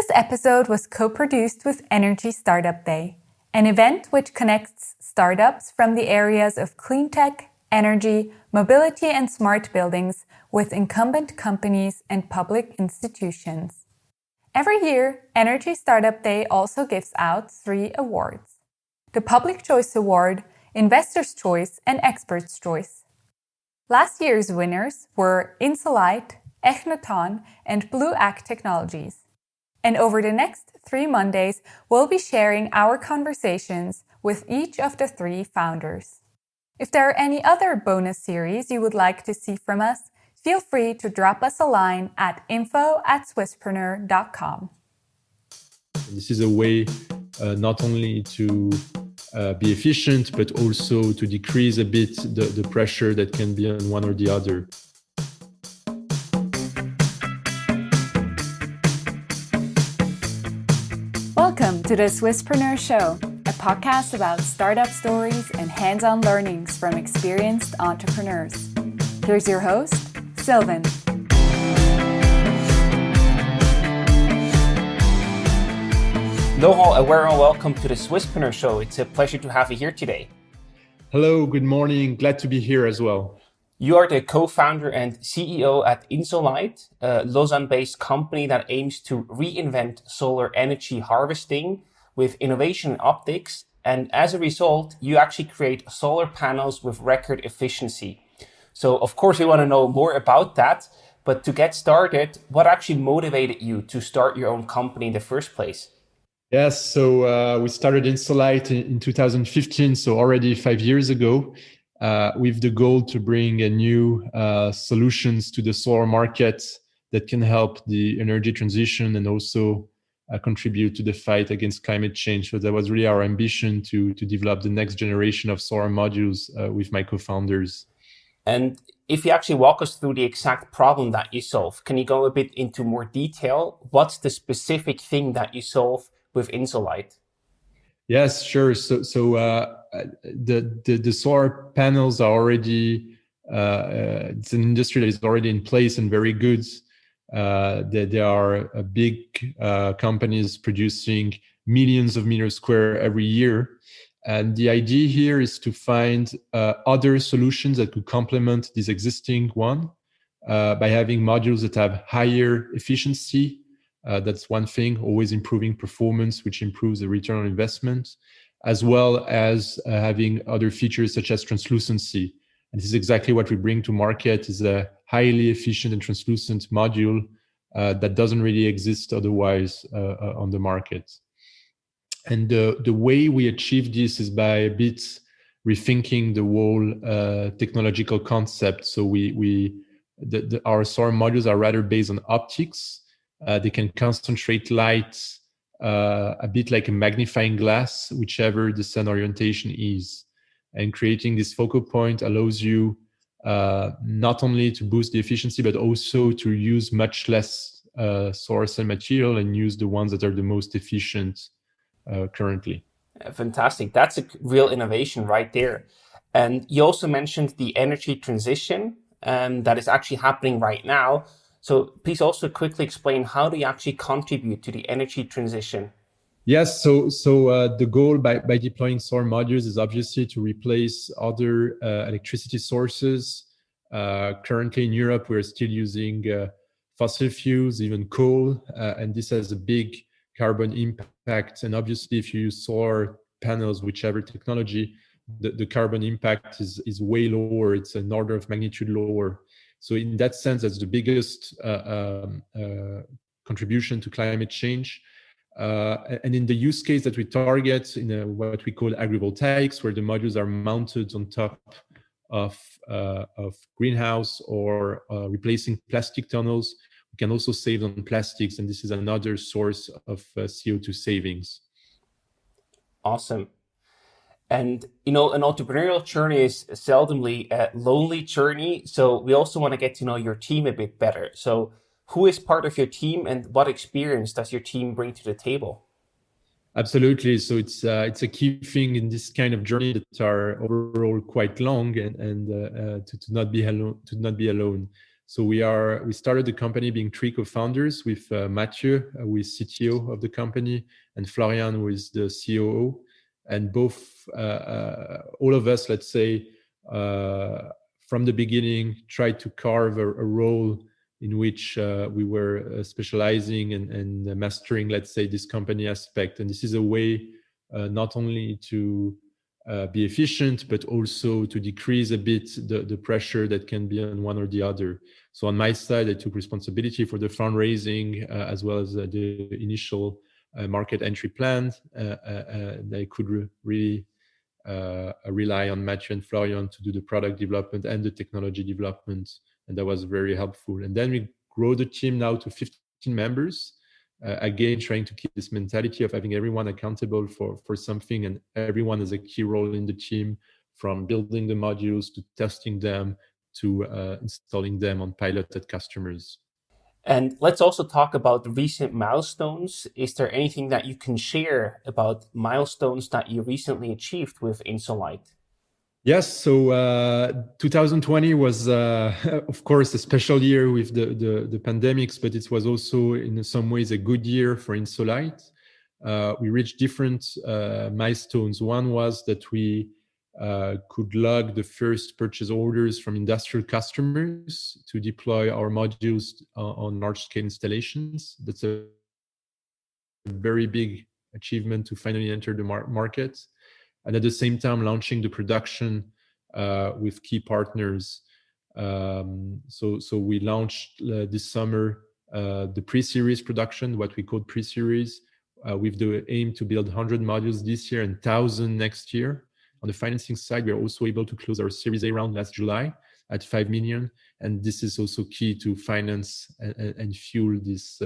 This episode was co-produced with Energy Startup Day, an event which connects startups from the areas of clean tech, energy, mobility and smart buildings with incumbent companies and public institutions. Every year, Energy Startup Day also gives out 3 awards: the Public Choice Award, Investor's Choice and Expert's Choice. Last year's winners were Insolight, Echnaton and Blue Act Technologies. And over the next 3 Mondays, we'll be sharing our conversations with each of the 3 founders. If there are any other bonus series you would like to see from us, feel free to drop us a line at info@swisspreneur.com. This is a way not only to be efficient, but also to decrease a bit the pressure that can be on one or the other. Welcome to the Swisspreneur Show, a podcast about startup stories and hands-on learnings from experienced entrepreneurs. Here's your host, Sylvan. Laurent, a warm welcome to the Swisspreneur Show. It's a pleasure to have you here today. Hello, good morning. Glad to be here as well. You are the co-founder and CEO at Insolight, a Lausanne-based company that aims to reinvent solar energy harvesting with innovation in optics. And as a result, you actually create solar panels with record efficiency. So of course, we want to know more about that. But to get started, what actually motivated you to start your own company in the first place? Yes, so we started Insolight in 2015, so already 5 years ago. With the goal to bring a new solutions to the solar market that can help the energy transition and also contribute to the fight against climate change. So that was really our ambition to develop the next generation of solar modules with my co-founders. And if you actually walk us through the exact problem that you solve, can you go a bit into more detail? What's the specific thing that you solve with Insolight? Yes, sure. So the solar panels are already it's an industry that is already in place and very good. There are big companies producing millions of meters square every year, and the idea here is to find other solutions that could complement this existing one by having modules that have higher efficiency. That's one thing, always improving performance, which improves the return on investment, as well as having other features such as translucency. And this is exactly what we bring to market, is a highly efficient and translucent module that doesn't really exist otherwise on the market. And the way we achieve this is by a bit rethinking the whole technological concept. So our solar modules are rather based on optics. They can concentrate light a bit like a magnifying glass, whichever the sun orientation is. And creating this focal point allows you not only to boost the efficiency, but also to use much less solar cell material and use the ones that are the most efficient currently. Fantastic. That's a real innovation right there. And you also mentioned the energy transition that is actually happening right now. So please also quickly explain, how do you actually contribute to the energy transition? Yes, so the goal by deploying solar modules is obviously to replace other electricity sources. Currently in Europe, we're still using fossil fuels, even coal, and this has a big carbon impact. And obviously, if you use solar panels, whichever technology, the carbon impact is way lower. It's an order of magnitude lower. So in that sense, that's the biggest contribution to climate change. And in the use case that we target in what we call agrivoltaics, where the modules are mounted on top of greenhouse or replacing plastic tunnels, we can also save on plastics. And this is another source of CO2 savings. Awesome. And, an entrepreneurial journey is seldomly a lonely journey. So we also want to get to know your team a bit better. So who is part of your team and what experience does your team bring to the table? Absolutely. So it's a key thing in this kind of journey that are overall quite long and to not be alone. So we started the company being 3 co-founders with Mathieu, who is CTO of the company, and Florian, who is the COO. And both, all of us, let's say, from the beginning, tried to carve a role in which we were specializing and mastering, let's say, this company aspect. And this is a way not only to be efficient, but also to decrease a bit the pressure that can be on one or the other. So on my side, I took responsibility for the fundraising as well as the initial market entry plan. I could really rely on Mathieu and Florian to do the product development and the technology development, and that was very helpful. And then we grow the team now to 15 members. Again, trying to keep this mentality of having everyone accountable for something, and everyone has a key role in the team, from building the modules to testing them to installing them on pilot at customers. And let's also talk about the recent milestones. Is there anything that you can share about milestones that you recently achieved with Insolight? Yes, so 2020 was, of course, a special year with the pandemics, but it was also in some ways a good year for Insolight. We reached different milestones. One was that we could log the first purchase orders from industrial customers to deploy our modules on large-scale installations. That's a very big achievement to finally enter the market. And at the same time, launching the production with key partners. So we launched this summer the pre-series production, what we call pre-series, with the aim to build 100 modules this year and 1,000 next year. On the financing side, we are also able to close our Series A round last July at 5 million. And this is also key to finance and fuel this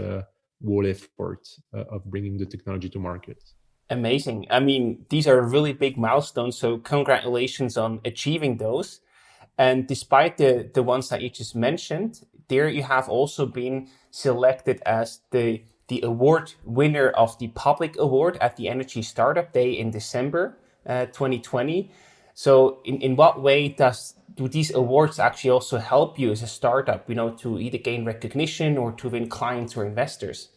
whole effort of bringing the technology to market. Amazing. I mean, these are really big milestones. So congratulations on achieving those. And despite the ones that you just mentioned, there you have also been selected as the award winner of the public award at the Energy Startup Day in December 2020. So in what way do these awards actually also help you as a startup, to either gain recognition or to win clients or investors?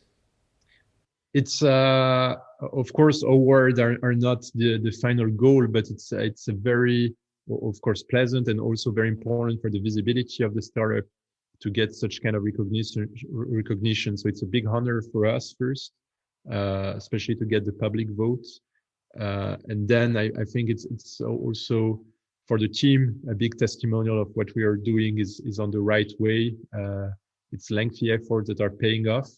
It's of course, awards are not the final goal, but it's a very, of course, pleasant and also very important for the visibility of the startup to get such kind of recognition. So it's a big honor for us first, especially to get the public vote. And then I think it's also for the team a big testimonial of what we are doing is on the right way. It's lengthy efforts that are paying off.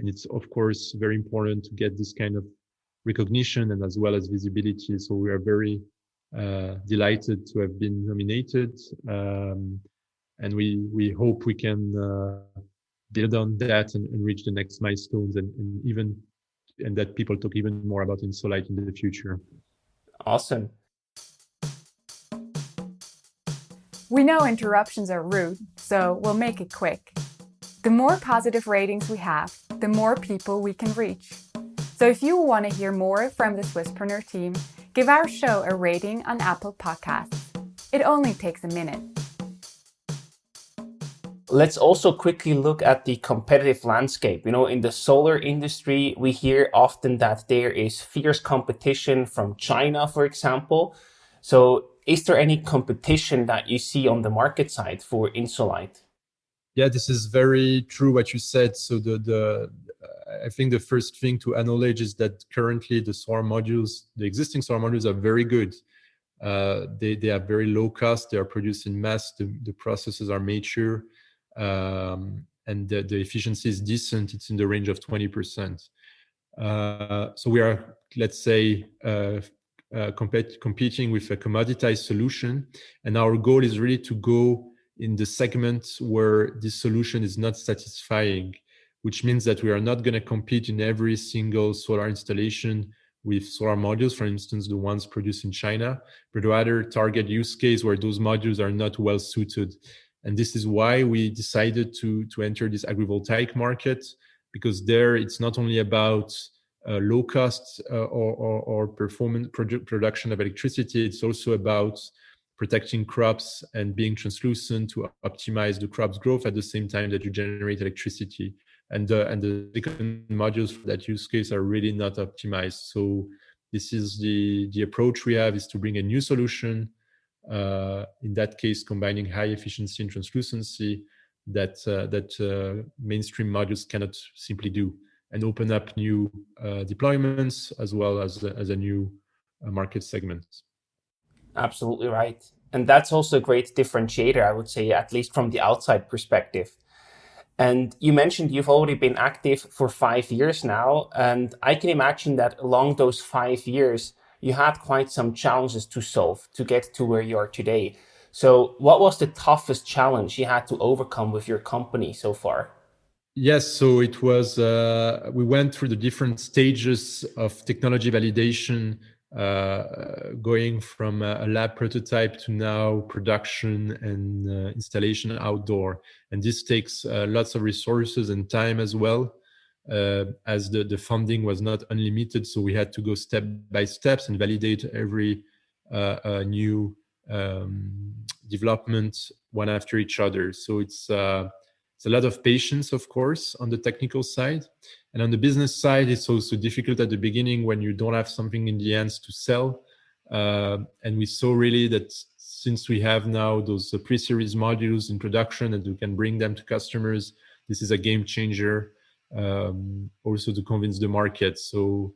And it's, of course, very important to get this kind of recognition and as well as visibility. So we are very delighted to have been nominated. And we hope we can build on that and reach the next milestones and that people talk even more about Insolight in the future. Awesome. We know interruptions are rude, so we'll make it quick. The more positive ratings we have, the more people we can reach. So if you want to hear more from the Swisspreneur team, give our show a rating on Apple Podcasts. It only takes a minute. Let's also quickly look at the competitive landscape. In the solar industry, we hear often that there is fierce competition from China, for example. So is there any competition that you see on the market side for Insolight? Yeah, this is very true what you said. So I think the first thing to acknowledge is that currently the existing solar modules are very good. They are very low cost. They are produced in mass. The processes are mature. And the efficiency is decent. It's in the range of 20%. So we are, let's say, competing with a commoditized solution. And our goal is really to go in the segment where this solution is not satisfying, which means that we are not going to compete in every single solar installation with solar modules, for instance, the ones produced in China, but rather target use case where those modules are not well suited. And this is why we decided to enter this agrivoltaic market, because there it's not only about low cost or performance production of electricity, it's also about protecting crops and being translucent to optimize the crop's growth at the same time that you generate electricity. And the second modules for that use case are really not optimized. So this is the approach we have, is to bring a new solution, in that case combining high efficiency and translucency that mainstream modules cannot simply do, and open up new deployments as well as a new market segment. Absolutely right. And that's also a great differentiator, I would say, at least from the outside perspective. And you mentioned you've already been active for 5 years now. And I can imagine that along those 5 years, you had quite some challenges to solve to get to where you are today. So what was the toughest challenge you had to overcome with your company so far? Yes, so it was, we went through the different stages of technology validation, going from a lab prototype to now production and installation outdoor. And this takes lots of resources and time as well, as the funding was not unlimited. So we had to go step by steps and validate every new development one after each other. So it's a lot of patience, of course, on the technical side. And on the business side, it's also difficult at the beginning when you don't have something in the hands to sell. And we saw really that since we have now those pre-series modules in production and we can bring them to customers, this is a game changer, also to convince the market. So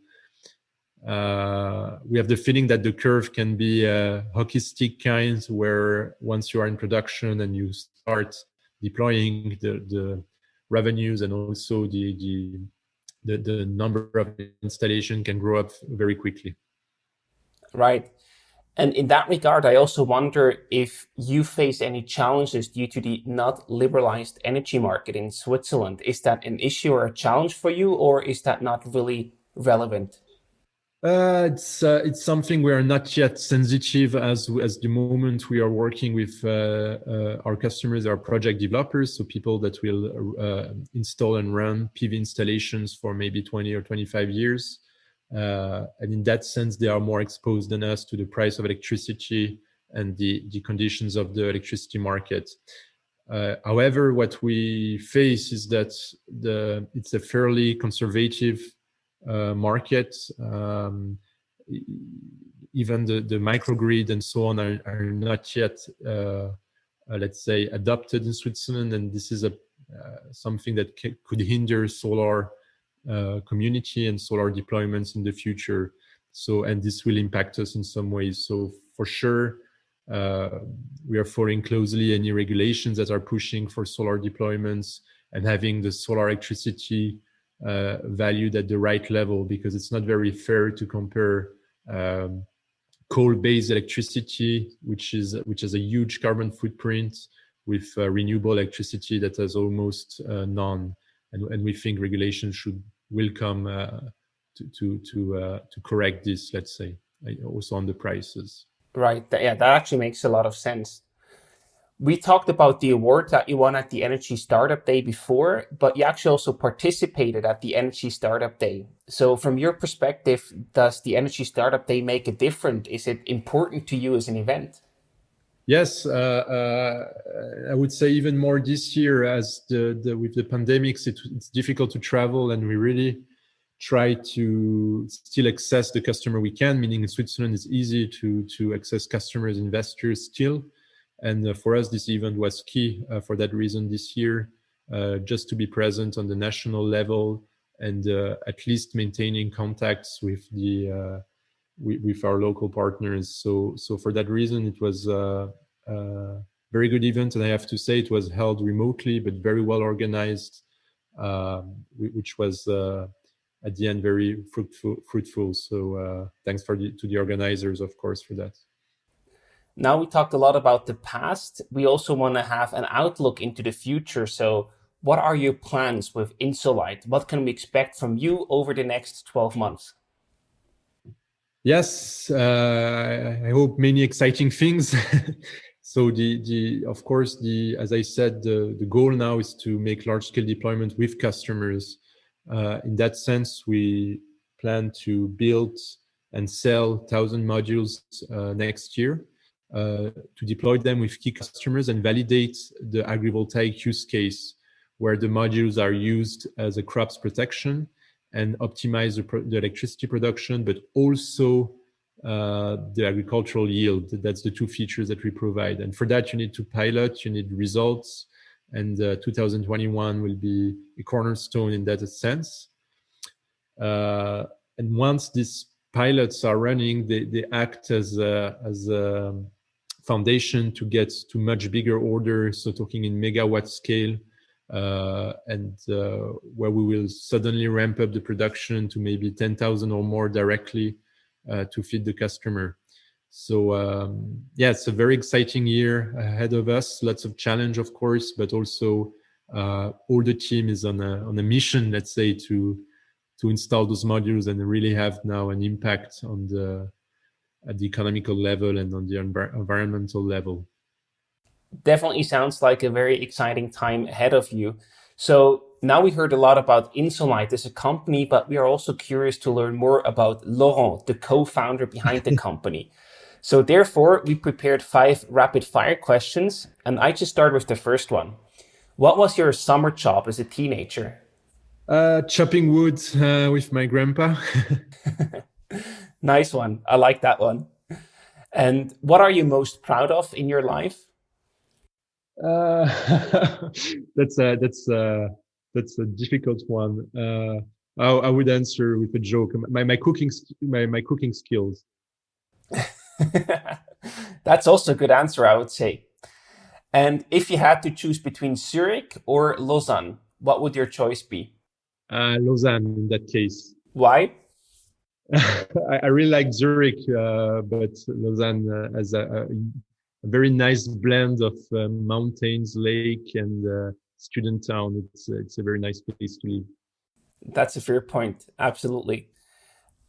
we have the feeling that the curve can be a hockey stick kind, where once you are in production and you start deploying, the revenues and also the number of installation can grow up very quickly. Right. And in that regard, I also wonder if you face any challenges due to the not liberalized energy market in Switzerland. Is that an issue or a challenge for you, or is that not really relevant? It's something we are not yet sensitive as the moment we are working with our customers, our project developers, so people that will install and run PV installations for maybe 20 or 25 years. And in that sense, they are more exposed than us to the price of electricity and the conditions of the electricity market. However, what we face is that it's a fairly conservative market. Even the microgrid and so on are not yet, let's say, adopted in Switzerland, and this is something that could hinder solar community and solar deployments in the future. So, and this will impact us in some ways. So for sure, we are following closely any regulations that are pushing for solar deployments and having the solar electricity valued at the right level, because it's not very fair to compare coal-based electricity, which has a huge carbon footprint, with renewable electricity that has almost none. And we think regulation will come to correct this, let's say, also on the prices. Right. Yeah, that actually makes a lot of sense. We talked about the award that you won at the Energy Startup Day before, but you actually also participated at the Energy Startup Day. So from your perspective, does the Energy Startup Day make a difference? Is it important to you as an event? Yes, I would say even more this year, as with the pandemics, it's difficult to travel, and we really try to still access the customer we can, meaning in Switzerland it's easy to access customers, investors still. And for us, this event was key for that reason this year, just to be present on the national level and at least maintaining contacts with with our local partners. So for that reason, it was a very good event, and I have to say it was held remotely but very well organized, which was at the end very fruitful. So thanks to the organizers, of course, for that. Now we talked a lot about the past. We also want to have an outlook into the future. So what are your plans with Insolight? What can we expect from you over the next 12 months? Yes, I hope many exciting things. So of course, as I said, the goal now is to make large-scale deployment with customers. In that sense, we plan to build and sell 1,000 modules next year. to deploy them with key customers and validate the agrivoltaic use case, where the modules are used as a crops protection and optimize the electricity production, but also the agricultural yield. That's the two features that we provide. And for that, you need to pilot, you need results, and 2021 will be a cornerstone in that sense. And once these pilots are running, they act as a foundation to get to much bigger orders, so talking in megawatt scale, and where we will suddenly ramp up the production to maybe 10,000 or more directly to feed the customer. So it's a very exciting year ahead of us. Lots of challenge, of course, but also all the team is on a mission, let's say, to install those modules and really have now an impact on at the economical level and on the environmental level. Definitely sounds like a very exciting time ahead of you. So now we heard a lot about Insolight as a company, but we are also curious to learn more about Laurent, the co-founder behind the company. So therefore, we prepared 5 rapid fire questions, and I just start with the first one. What was your summer job as a teenager? Chopping wood with my grandpa. Nice one. I like that one. And what are you most proud of in your life? That's a difficult one. I would answer with a joke. My cooking skills. That's also a good answer, I would say. And if you had to choose between Zurich or Lausanne, what would your choice be? Lausanne in that case. Why? I really like Zurich, but Lausanne has a very nice blend of mountains, lake, and student town. It's a very nice place to live. That's a fair point. Absolutely.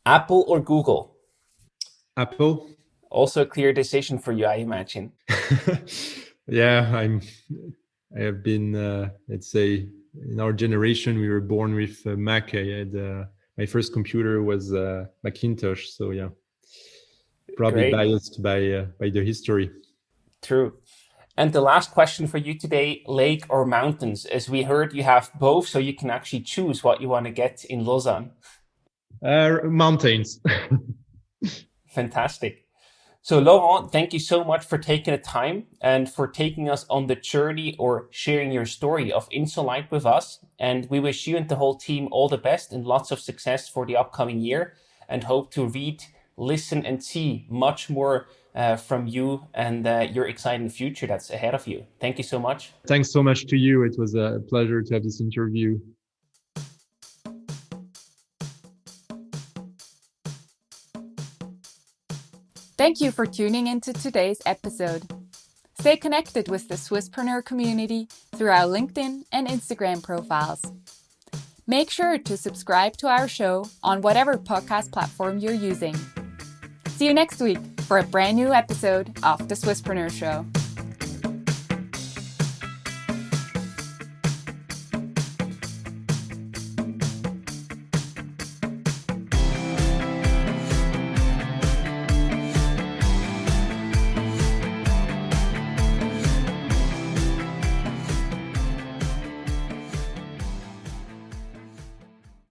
Apple or Google? Apple. Also a clear decision for you, I imagine. Yeah, I have been, let's say, in our generation, we were born with Mac. I had my first computer was Macintosh. So yeah, probably biased by the history. True. And the last question for you today, lake or mountains? As we heard, you have both, so you can actually choose what you want to get in Lausanne. Mountains. Fantastic. So Laurent, thank you so much for taking the time and for taking us on the journey or sharing your story of Insolight with us. And we wish you and the whole team all the best and lots of success for the upcoming year, and hope to read, listen, and see much more from you and your exciting future that's ahead of you. Thank you so much. Thanks so much to you. It was a pleasure to have this interview. Thank you for tuning into today's episode. Stay connected with the Swisspreneur community through our LinkedIn and Instagram profiles. Make sure to subscribe to our show on whatever podcast platform you're using. See you next week for a brand new episode of the Swisspreneur Show.